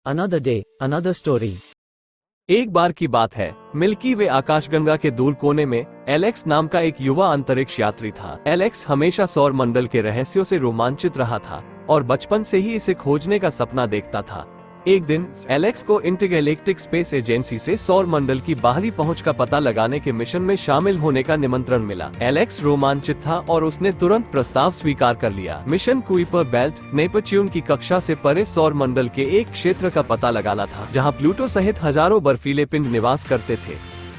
Another day, another story. एक बार की बात है, मिल्की वे आकाशगंगा के दूर कोने में एलेक्स नाम का एक युवा अंतरिक्ष यात्री था। एलेक्स हमेशा सौर मंडल के रहस्यों से रोमांचित रहा था और बचपन से ही इसे खोजने का सपना देखता था। एक दिन एलेक्स को इंटरगैलेक्टिक स्पेस एजेंसी से सौर मंडल की बाहरी पहुंच का पता लगाने के मिशन में शामिल होने का निमंत्रण मिला। एलेक्स रोमांचित था और उसने तुरंत प्रस्ताव स्वीकार कर लिया। मिशन कुइपर बेल्ट नेपच्यून की कक्षा से परे सौर मंडल के एक क्षेत्र का पता लगाना था जहां प्लूटो सहित हजारों बर्फीले पिंड निवास करते थे।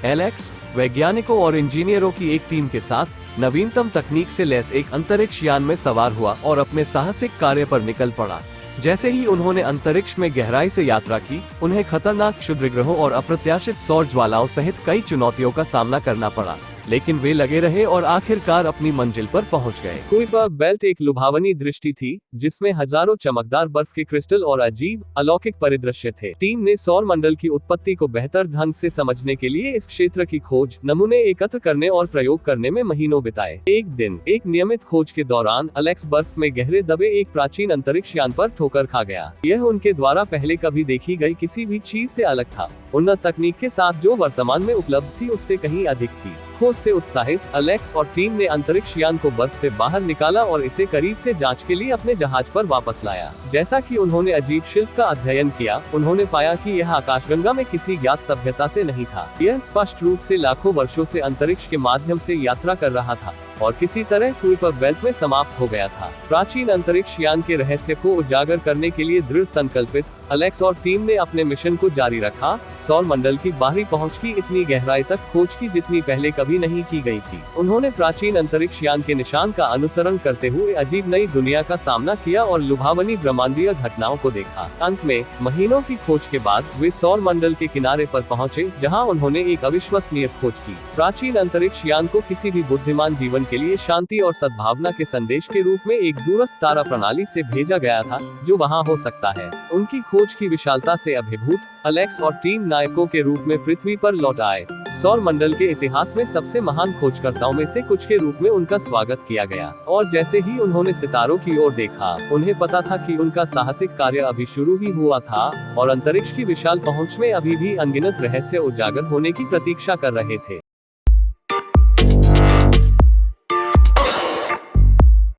एलेक्स वैज्ञानिकों और इंजीनियरों की एक टीम के साथ नवीनतम तकनीक से लैस एक अंतरिक्ष यान में सवार हुआ और अपने साहसिक कार्य पर निकल पड़ा। जैसे ही उन्होंने अंतरिक्ष में गहराई से यात्रा की, उन्हें खतरनाक क्षुद्रग्रहों और अप्रत्याशित सौर ज्वालाओं सहित कई चुनौतियों का सामना करना पड़ा, लेकिन वे लगे रहे और आखिरकार अपनी मंजिल पर पहुंच गए। कुइपर बेल्ट एक लुभावनी दृष्टि थी, जिसमें हजारों चमकदार बर्फ के क्रिस्टल और अजीब अलौकिक परिदृश्य थे। टीम ने सौर मंडल की उत्पत्ति को बेहतर ढंग से समझने के लिए इस क्षेत्र की खोज, नमूने एकत्र करने और प्रयोग करने में महीनों बिताए। एक दिन एक नियमित खोज के दौरान एलेक्स बर्फ में गहरे दबे एक प्राचीन अंतरिक्ष यान पर ठोकर खा गया। यह उनके द्वारा पहले कभी देखी गई किसी भी चीज से अलग था। उन्नत तकनीक के साथ जो वर्तमान में उपलब्ध थी उससे कहीं अधिक थी। खोज से उत्साहित एलेक्स और टीम ने अंतरिक्ष यान को बर्फ से बाहर निकाला और इसे करीब से जांच के लिए अपने जहाज पर वापस लाया। जैसा कि उन्होंने अजीब शिल्प का अध्ययन किया, उन्होंने पाया कि यह आकाशगंगा में किसी ज्ञात सभ्यता से नहीं था। यह स्पष्ट रूप से लाखों वर्षों से अंतरिक्ष के माध्यम से यात्रा कर रहा था और किसी तरह कुइपर बेल्ट में समाप्त हो गया था। प्राचीन अंतरिक्ष यान के रहस्य को उजागर करने के लिए दृढ़ संकल्पित एलेक्स और टीम ने अपने मिशन को जारी रखा। सौर मंडल की बाहरी पहुंच की इतनी गहराई तक खोज की जितनी पहले कभी नहीं की गई थी। उन्होंने प्राचीन अंतरिक्ष यान के निशान का अनुसरण करते हुए अजीब नई दुनिया का सामना किया और लुभावनी ब्रह्मांडीय घटनाओं को देखा। अंत में महीनों की खोज के बाद वे सौर मंडल के किनारे पर पहुंचे, जहां उन्होंने एक अविश्वसनीय खोज की। प्राचीन अंतरिक्ष यान को किसी भी बुद्धिमान जीवन के लिए शांति और सद्भावना के संदेश के रूप में एक दूरस्थ तारा प्रणाली से भेजा गया था, जो वहां हो सकता है। उनकी खोज की विशालता से अभिभूत एलेक्स और टीम नायकों के रूप में पृथ्वी पर लौट आए। सौर मंडल के इतिहास में सबसे महान खोजकर्ताओं में से कुछ के रूप में उनका स्वागत किया गया और जैसे ही उन्होंने सितारों की ओर देखा, उन्हें पता था कि उनका साहसिक कार्य अभी शुरू ही हुआ था और अंतरिक्ष की विशाल पहुंच में अभी भी अनगिनत रहस्य उजागर होने की प्रतीक्षा कर रहे थे।